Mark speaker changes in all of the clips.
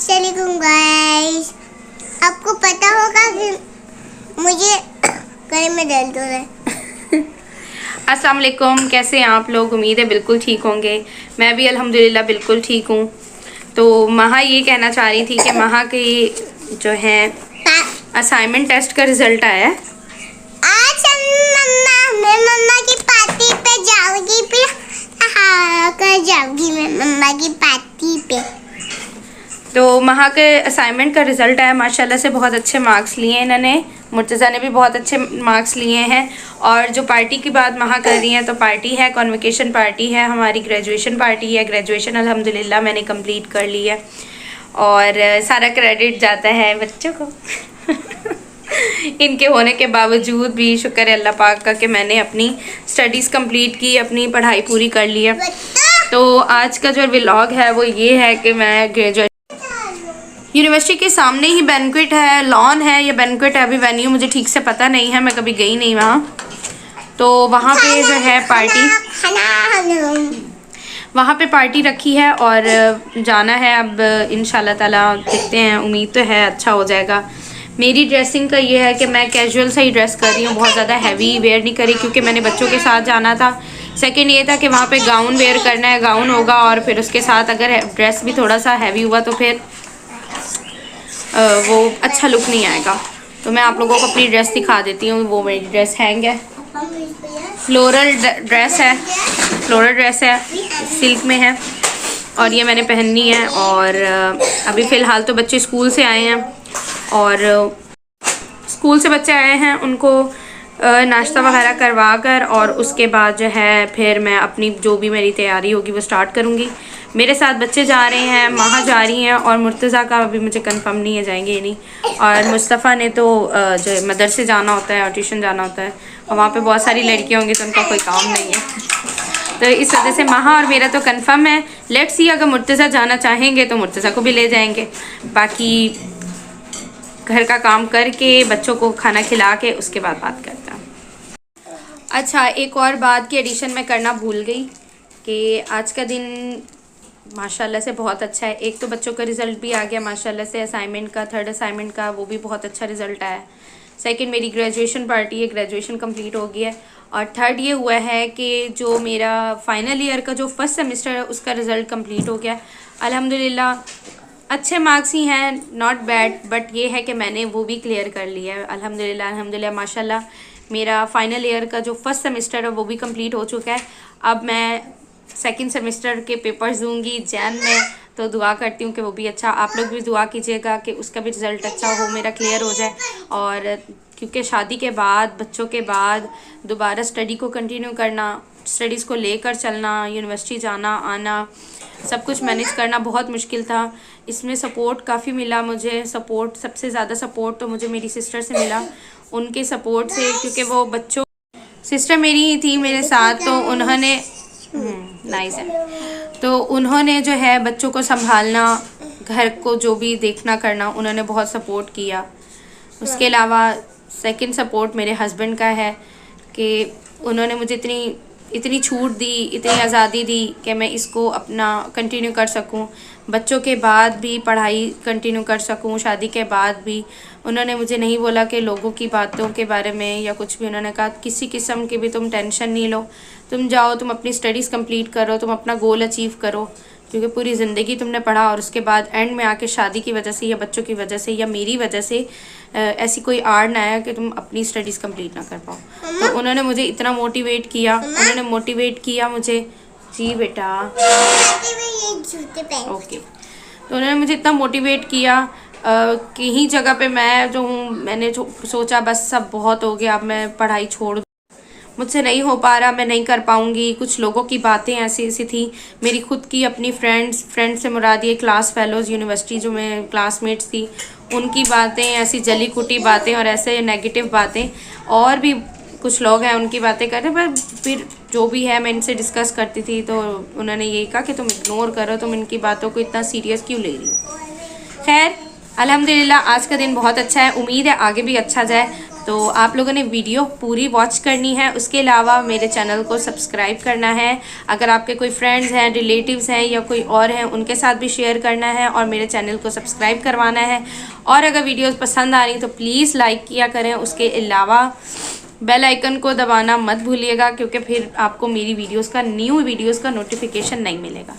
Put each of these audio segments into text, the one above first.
Speaker 1: अस्सलाम वालेकुम गाइस। आपको पता होगा कि मुझे गले में दर्द हो रहा है।
Speaker 2: अस्सलाम वालेकुम, कैसे हैं आप लोग? उम्मीद है बिल्कुल ठीक होंगे। मैं भी अल्हम्दुलिल्लाह बिल्कुल ठीक हूँ। तो महा ये कहना चाह रही थी कि महा की जो है असाइनमेंट टेस्ट का रिजल्ट आया है।
Speaker 1: आज मैं मम्मा की पार्टी पे जाऊंगी, फिर कर जाऊंगी मैं मम्मा की पार्टी पे।
Speaker 2: तो महा के असाइनमेंट का रिज़ल्ट आया, माशाल्लाह से बहुत अच्छे मार्क्स लिए हैं इन्होंने। मुर्तज़ा ने भी बहुत अच्छे मार्क्स लिए हैं। और जो पार्टी की बात महा कर रही हैं, तो पार्टी है कॉन्वोकेशन पार्टी है, हमारी ग्रेजुएशन पार्टी है। ग्रेजुएशन अल्हम्दुलिल्लाह मैंने कंप्लीट कर ली है और सारा क्रेडिट जाता है बच्चों को। इनके होने के बावजूद भी शुक्र है अल्लाह पाक का कि मैंने अपनी स्टडीज़ कंप्लीट की, अपनी पढ़ाई पूरी कर ली है। तो आज का जो व्लॉग है वो ये है कि मैं ग्रेजुएशन यूनिवर्सिटी के सामने ही बैंक्वेट है, लॉन है या बैंक्वेट है, अभी वेन्यू मुझे ठीक से पता नहीं है, मैं कभी गई नहीं वहाँ। तो वहाँ पे जो है वहाँ पे पार्टी रखी है और जाना है अब इंशाल्लाह ताला। देखते हैं, उम्मीद तो है अच्छा हो जाएगा। मेरी ड्रेसिंग का ये है कि मैं कैजुअल सा ही ड्रेस कर रही हूँ, बहुत ज़्यादा हैवी वेयर नहीं करी क्योंकि मैंने बच्चों के साथ जाना था। सेकंड ये था कि वहाँ पे गाउन वेयर करना है, गाउन होगा और फिर उसके साथ अगर ड्रेस भी थोड़ा सा हैवी हुआ तो फिर वो अच्छा लुक नहीं आएगा। तो मैं आप लोगों को अपनी ड्रेस दिखा देती हूँ। वो मेरी ड्रेस हैंग है, फ्लोरल ड्रेस है, फ्लोरल ड्रेस है, सिल्क में है और ये मैंने पहननी है। और अभी फ़िलहाल तो बच्चे स्कूल से आए हैं और स्कूल से बच्चे आए हैं, उनको नाश्ता वगैरह करवा कर और उसके बाद जो है फिर मैं अपनी जो भी मेरी तैयारी होगी वो स्टार्ट करूँगी। मेरे साथ बच्चे जा रहे हैं, महा जा रही हैं और मुर्तज़ा का अभी मुझे कंफर्म नहीं है, जाएंगे या नहीं। और मुस्तफ़ा ने तो जो मदरसे जाना होता है और ट्यूशन जाना होता है और वहाँ पे बहुत सारी लड़कियाँ होंगी तो उनका कोई काम नहीं है। तो इस वजह से महा और मेरा तो कंफर्म है। लेट्स सी, अगर मुर्तज़ा जाना चाहेंगे तो मुर्तज़ा को भी ले जाएंगे। बाकी घर का काम करके बच्चों को खाना खिला के उसके बाद बात करते हैं। अच्छा, एक और बात की एडिशन में करना भूल गई कि आज का दिन माशाल्लाह से बहुत अच्छा है। एक तो बच्चों का रिज़ल्ट भी आ गया माशाल्लाह से, असाइनमेंट का, थर्ड असाइनमेंट का, वो भी बहुत अच्छा रिज़ल्ट आया। सेकंड मेरी ग्रेजुएशन पार्टी है, ग्रेजुएशन कंप्लीट हो गई है। और थर्ड ये हुआ है कि जो मेरा फाइनल ईयर का जो फर्स्ट सेमेस्टर है उसका रिज़ल्ट कंप्लीट हो गया अल्हम्दुलिल्लाह। अच्छे मार्क्स ही हैं, नॉट बैड, बट ये है कि मैंने वो भी क्लियर कर लिया है अल्हम्दुलिल्लाह। अल्हम्दुलिल्लाह माशाल्लाह मेरा फ़ाइनल ईयर का जो फर्स्ट सेमेस्टर है वो भी कंप्लीट हो चुका है। अब मैं सेकंड सेमेस्टर के पेपर्स दूंगी जैन में, तो दुआ करती हूँ कि वो भी अच्छा। आप लोग भी दुआ कीजिएगा कि उसका भी रिज़ल्ट अच्छा हो, मेरा क्लियर हो जाए। और क्योंकि शादी के बाद, बच्चों के बाद दोबारा स्टडी को कंटिन्यू करना, स्टडीज़ को लेकर चलना, यूनिवर्सिटी जाना आना, सब कुछ मैनेज करना बहुत मुश्किल था। इसमें सपोर्ट काफ़ी मिला मुझे। सपोर्ट, सबसे ज़्यादा सपोर्ट तो मुझे मेरी सिस्टर से मिला, उनके सपोर्ट से, क्योंकि वो बच्चों सिस्टर मेरी ही थी मेरे साथ, तो उन्होंने नाइस है, तो उन्होंने जो है बच्चों को संभालना, घर को जो भी देखना करना, उन्होंने बहुत सपोर्ट किया। उसके अलावा सेकंड सपोर्ट मेरे हस्बैंड का है कि उन्होंने मुझे इतनी छूट दी, इतनी आज़ादी दी कि मैं इसको अपना कंटिन्यू कर सकूं, बच्चों के बाद भी पढ़ाई कंटिन्यू कर सकूं, शादी के बाद भी। उन्होंने मुझे नहीं बोला कि लोगों की बातों के बारे में या कुछ भी, उन्होंने कहा किसी किस्म की भी तुम टेंशन नहीं लो, तुम जाओ, तुम अपनी स्टडीज़ कंप्लीट करो, तुम अपना गोल अचीव करो, क्योंकि पूरी ज़िंदगी तुमने पढ़ा और उसके बाद एंड में आके शादी की वजह से या बच्चों की वजह से या मेरी वजह से ऐसी कोई आड़ ना आया कि तुम अपनी स्टडीज़ कंप्लीट ना कर पाओ। तो उन्होंने मुझे इतना मोटिवेट किया, उन्होंने मोटिवेट किया मुझे। जी बेटा, ओके। तो उन्होंने मुझे इतना मोटिवेट किया कहीं जगह पे मैं जो हूँ, मैंने सोचा बस सब बहुत हो गया, अब मैं पढ़ाई छोड़, मुझसे नहीं हो पा रहा, मैं नहीं कर पाऊँगी। कुछ लोगों की बातें ऐसी ऐसी थी, मेरी खुद की अपनी फ्रेंड से मुराद ये क्लास फेलोज़ यूनिवर्सिटी जो मैं क्लासमेट्स थी, उनकी बातें, ऐसी जली कुटी बातें और ऐसे नेगेटिव बातें, और भी कुछ लोग हैं उनकी बातें करते, पर फिर जो भी है मैं इनसे डिस्कस करती थी तो उन्होंने यही कहा कि तुम इग्नोर करो, तुम इनकी बातों को इतना सीरियस क्यों ले रही हो। खैर अल्हम्दुलिल्लाह आज का दिन बहुत अच्छा है, उम्मीद है आगे भी अच्छा जाए। तो आप लोगों ने वीडियो पूरी वॉच करनी है, उसके अलावा मेरे चैनल को सब्सक्राइब करना है। अगर आपके कोई फ्रेंड्स हैं, रिलेटिव्स हैं या कोई और हैं, उनके साथ भी शेयर करना है और मेरे चैनल को सब्सक्राइब करवाना है। और अगर वीडियोस पसंद आ रही तो प्लीज़ लाइक किया करें। उसके अलावा बेल आइकन को दबाना मत भूलिएगा, क्योंकि फिर आपको मेरी न्यू वीडियोस का नोटिफिकेशन नहीं मिलेगा।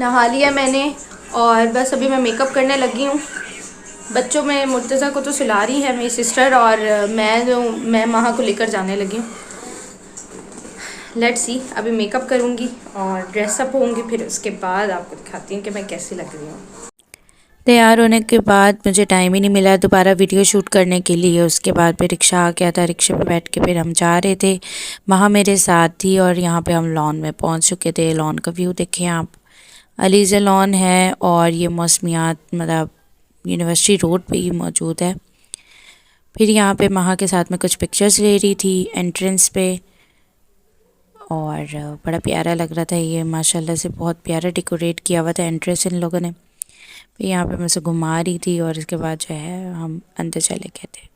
Speaker 2: नहा लिया मैंने और बस अभी मैं मेकअप करने लगी हूँ। बच्चों में मुर्तज़ा को तो सुला रही है मेरी सिस्टर, और मैं महा को लेकर जाने लगी हूँ। लेट्स सी, अभी मेकअप करूँगी और ड्रेसअप होंगी, फिर उसके बाद आपको दिखाती हूँ कि मैं कैसी लग रही हूँ।
Speaker 3: तैयार होने के बाद मुझे टाइम ही नहीं मिला दोबारा वीडियो शूट करने के लिए। उसके बाद फिर रिक्शा आ गया था, रिक्शे पे बैठ के फिर हम जा रहे थे। वहाँ मेरे साथ थी और यहाँ पे हम लॉन में पहुँच चुके थे। लॉन का व्यू देखें आप, अलीज़ा लॉन है और ये मौसमियात मतलब यूनिवर्सिटी रोड पे ही मौजूद है। फिर यहाँ पे महा के साथ में कुछ पिक्चर्स ले रही थी एंट्रेंस पे, और बड़ा प्यारा लग रहा था। ये माशाल्लाह से बहुत प्यारा डेकोरेट किया हुआ था एंट्रेंस इन लोगों ने। फिर यहाँ पे मुझे घुमा रही थी और इसके बाद जो है हम अंदर चले गए थे।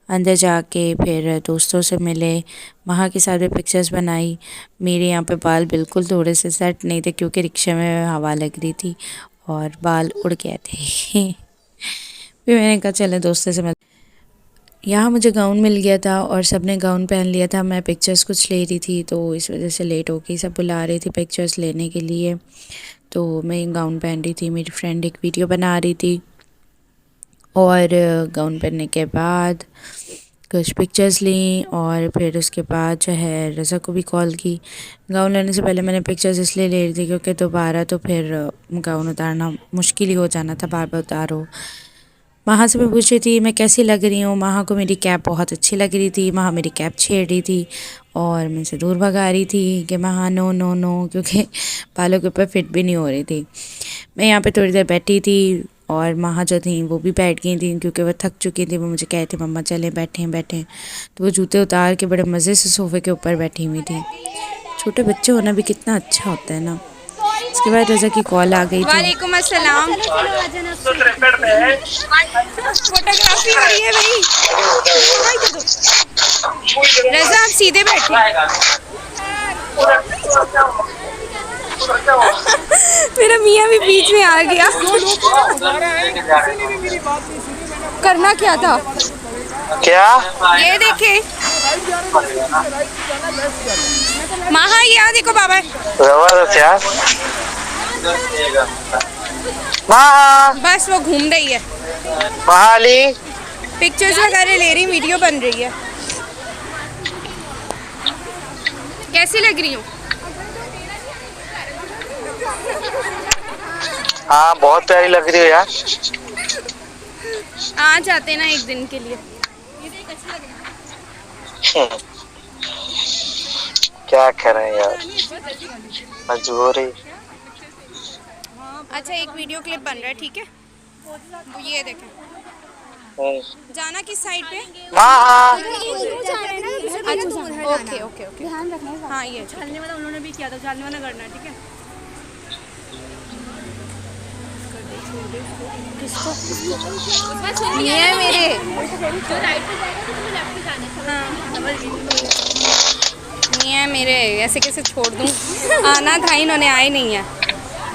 Speaker 3: अंदर जाके फिर दोस्तों से मिले, वहाँ के साथ भी पिक्चर्स बनाई। मेरे यहाँ पे बाल बिल्कुल थोड़े से सेट नहीं थे क्योंकि रिक्शे में हवा लग रही थी और बाल उड़ गए थे। फिर मैंने कहा चले दोस्तों से मिल। यहाँ मुझे गाउन मिल गया था और सब ने गाउन पहन लिया था। मैं पिक्चर्स कुछ ले रही थी तो इस वजह से लेट हो गई। सब बुला रही थी पिक्चर्स लेने के लिए, तो मैं गाउन पहन रही थी। मेरी फ्रेंड एक वीडियो बना रही थी और गाउन पहनने के बाद कुछ पिक्चर्स ली और फिर उसके बाद जो है रज़ा को भी कॉल की। गाउन लेने से पहले मैंने पिक्चर्स इसलिए ले रही थी क्योंकि दोबारा तो फिर गाउन उतारना मुश्किल ही हो जाना था, बार बार उतारो। महा से मैं पूछ रही थी मैं कैसी लग रही हूँ। महा को मेरी कैप बहुत अच्छी लग रही थी। महा मेरी कैप छेड़ रही थी और मुझसे दूर भगा रही थी कि महा नो नो नो, क्योंकि बालों के ऊपर फिट भी नहीं हो रही थी। मैं यहाँ पे थोड़ी देर बैठी थी और महा जो थी वो भी बैठ गई थी क्योंकि वो थक चुकी थी। वो मुझे कहे थे मम्मा चलें बैठें बैठें, तो वो जूते उतार के बड़े मज़े से सोफ़े के ऊपर बैठी हुई थी। छोटे बच्चे होना भी कितना अच्छा होता है ना। इसके बाद रज़ा की कॉल आ गई थी।
Speaker 2: वालेकुम अस्सलाम। फोटोग्राफी हो रही है भाई। रज़ा आप सीधे बैठे। मेरा मियाँ भी बीच में आ गया। करना क्या था?
Speaker 4: क्या
Speaker 2: ये देखे महा, यहाँ देखो बाबा।
Speaker 4: जबरदस्त यार। महा
Speaker 2: बस वो घूम रही है,
Speaker 4: महाली
Speaker 2: पिक्चर्स वगैरह ले रही, वीडियो बन रही है। कैसी लग रही हूँ?
Speaker 4: हाँ बहुत प्यारी लग रही हो यार।
Speaker 2: आ जाते ना एक दिन के लिए।
Speaker 4: क्या करें यार, मजबूरी।
Speaker 2: अच्छा एक वीडियो क्लिप बन रहा है, ठीक है? तो ये देखें, जाना किस साइड पे?
Speaker 4: महा
Speaker 2: अच्छा ओके ओके ओके, ध्यान रखना। हाँ ये छालने वाला उन्होंने भी किया था, छालने वाला करना है, ठीक है? किसको? ये है मेरे जो राइट पे जाएगा तो मुझे लेफ्ट पे जाना है। हाँ ये है मेरे, ऐसे कैसे छोड़ दूँ? आना था, इन्होंने आए नहीं है।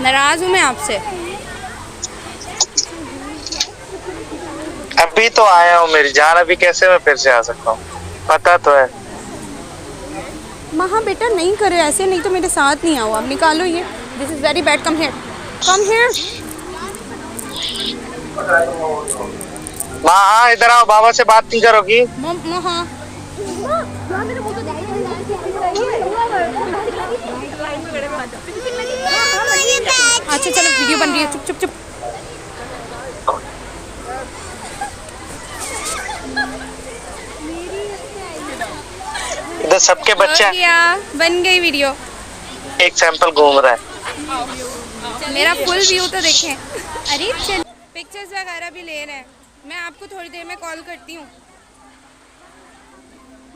Speaker 2: नाराज़ हूँ मैं आपसे।
Speaker 4: अभी तो आया हूँ मेरी जान, अभी कैसे मैं फिर से आ सकता हूँ, पता तो है।
Speaker 2: महा बेटा नहीं करे ऐसे, नहीं तो मेरे साथ नहीं आओ। अब निकालो ये, this is very bad. Come here, come here.
Speaker 4: महा इधर आओ, बाबा से बात नहीं करोगी?
Speaker 2: महा अच्छा चलो वीडियो बन रही है, चुप चुप चुप।
Speaker 4: इधर सबके बच्चे
Speaker 2: बन गई वीडियो।
Speaker 4: एक सैंपल घूम रहा है।
Speaker 2: मेरा फुल व्यू तो देखें। अरे चल, पिक्चर्स वगैरह भी ले रहे हैं। मैं आपको थोड़ी देर में कॉल करती हूँ।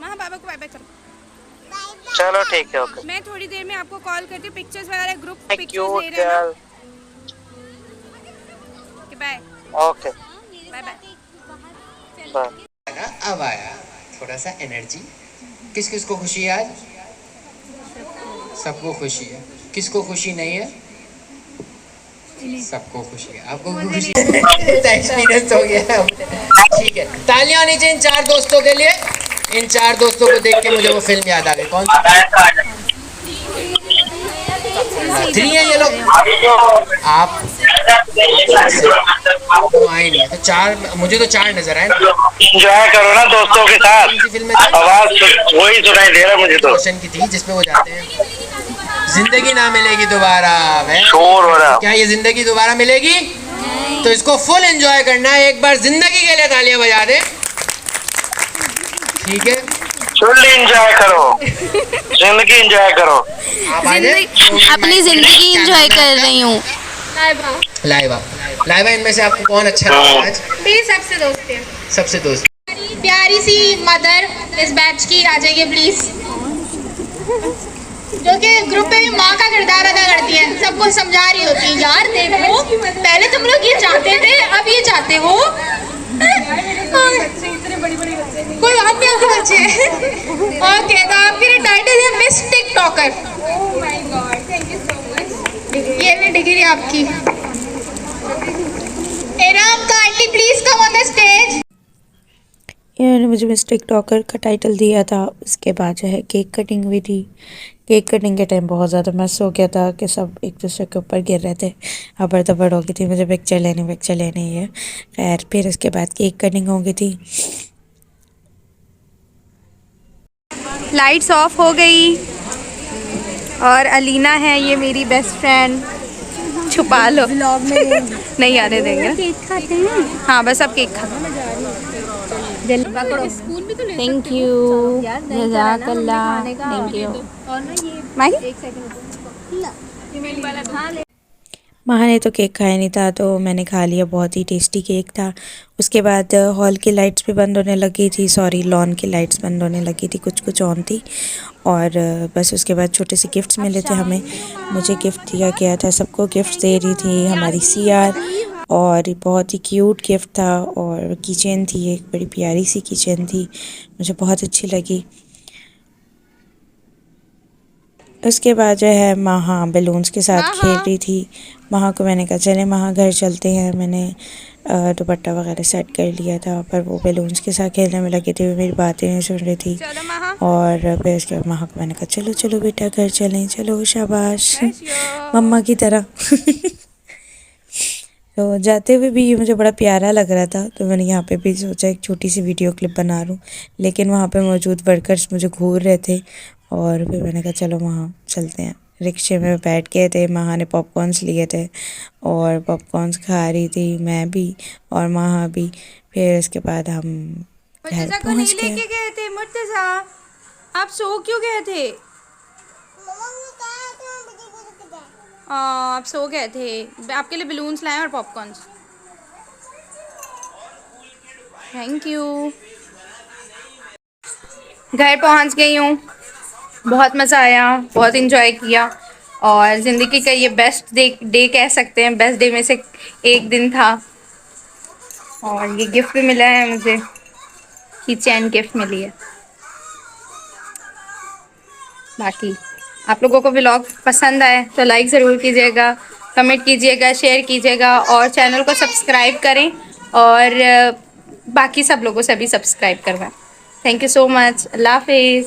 Speaker 2: महा बाबा को बाय बाय करो।
Speaker 4: चलो ठीक है, ओके।
Speaker 2: मैं थोड़ी देर में आपको कॉल करती हूँ। पिक्चर्स वगैरह ग्रुप पिक्चर्स
Speaker 4: क्यूट
Speaker 2: ले रहे हैं
Speaker 4: यार।
Speaker 2: Bye
Speaker 4: okay
Speaker 2: bye bye.
Speaker 4: हाँ।
Speaker 5: अब आया थोड़ा सा एनर्जी। किस किस को खुशी है आज? सबको खुशी है। किसको खुशी नहीं है? सबको खुशी है। आपको खुशी है? एक्सपीरियंस हो गया। ठीक है, तालियां होनी चाहिए इन 4 दोस्तों के लिए। इन 4 दोस्तों को देख के मुझे वो फिल्म याद आ गई। कौन सी? 3 है ये लोग। आप तो आए नहीं, तो 4, मुझे तो 4 नजर आए।
Speaker 4: एंजॉय करो ना दोस्तों के साथ।
Speaker 5: कौन सी फिल्म है?
Speaker 4: आवाज वही सुनाई दे रहा है मुझे तो।
Speaker 5: रोशन की थी जिसमें वो जाते हैं, जिंदगी ना मिलेगी दोबारा।
Speaker 4: शोर हो रहा।
Speaker 5: क्या ये जिंदगी दोबारा मिलेगी? तो इसको फुल एंजॉय करना है। एक बार जिंदगी के लिए तालियां बजा दे। ठीक है,
Speaker 4: फुल एंजॉय करो, जिंदगी एंजॉय करो।
Speaker 5: आप आ जाए।
Speaker 2: अपनी जिंदगी एंजॉय कर रही हूँ।
Speaker 5: लाइवा, लाइवा इनमें से आपको कौन अच्छा लगा आज?
Speaker 6: मेरी सबसे दोस्त है,
Speaker 5: सबसे दोस्त
Speaker 6: प्यारी सी मदर इस बैच की आ जाइए प्लीज, जो कि ग्रुप में भी माँ का किरदार अदा करती है, सबको समझा रही होती है यार देखो पहले तुम लोग ये चाहते थे अब ये चाहते हो। कोई बात नहीं, आपके बच्चे ओके। तो आपकी टाइटल है मिस टिकटॉकर। ये है डिग्री आपकी। Eram kindly please come on the stage.
Speaker 3: इन्होंने मुझे मिस टिकटॉकर का टाइटल दिया था। उसके बाद जो है केक कटिंग हुई थी। केक कटिंग के टाइम बहुत ज़्यादा मस्त हो गया था कि सब एक दूसरे के ऊपर गिर रहे थे, अबर तबर हो गई थी, मुझे पिक्चर लेनी है। खैर फिर उसके बाद केक कटिंग हो गई थी।
Speaker 2: लाइट्स ऑफ हो गई और अलीना है ये मेरी बेस्ट फ्रेंड। छुपा लो नहीं आने देंगे। केक खाते हैं। हाँ बस अब केक खाते हैं। थैंक यू जज़ाकल्लाह। Thank you Mahi.
Speaker 3: माँ ने तो केक खाया नहीं था तो मैंने खा लिया। बहुत ही टेस्टी केक था। उसके बाद हॉल की लाइट्स भी बंद होने लगी थी, सॉरी लॉन की लाइट्स बंद होने लगी थी, कुछ कुछ ऑन थी। और बस उसके बाद छोटे से गिफ्ट्स मिले थे हमें। मुझे गिफ्ट दिया गया था, सबको गिफ्ट दे रही थी हमारी सीआर, और बहुत ही क्यूट गिफ्ट था। और किचन थी, एक बड़ी प्यारी सी किचन थी, मुझे बहुत अच्छी लगी। उसके बाद जो है महा बैलून्स के साथ खेल रही थी। महा को मैंने कहा चले महा घर चलते हैं। मैंने दुपट्टा वगैरह सेट कर लिया था, पर वो बैलून्स के साथ खेलने में लगी थी, मेरी बातें नहीं सुन रही थी। और फिर उसके बाद महा को मैंने कहा चलो चलो बेटा घर चलें, चलो शाबाश मम्मा की तरह। तो जाते हुए भी ये मुझे बड़ा प्यारा लग रहा था, तो मैंने यहाँ पे भी सोचा एक छोटी सी वीडियो क्लिप बना लूँ। लेकिन वहाँ पे मौजूद वर्कर्स मुझे घूर रहे थे, और फिर मैंने कहा चलो वहाँ चलते हैं। रिक्शे में बैठ गए थे, महा ने पॉपकॉर्न्स लिए थे और पॉपकॉर्न्स खा रही थी, मैं भी और महा भी। फिर उसके बाद हम घर पहुँच गए।
Speaker 2: गए थे मुर्तज़ा, आप सो क्यों गए थे? आप सो गए थे। आपके लिए बलून्स लाए और पॉपकॉर्न्स। Thank you. घर पहुंच गई हूँ, बहुत मज़ा आया, बहुत इन्जॉय किया, और ज़िंदगी का ये बेस्ट डे कह सकते हैं, बेस्ट डे में से एक दिन था। और ये गिफ्ट भी मिला है मुझे, की चैन गिफ्ट मिली है। बाकी आप लोगों को व्लॉग पसंद आए तो लाइक ज़रूर कीजिएगा, कमेंट कीजिएगा, शेयर कीजिएगा, और चैनल को सब्सक्राइब करें, और बाकी सब लोगों से भी सब्सक्राइब करवाएं। Thank you so much. Allah हाफिज़।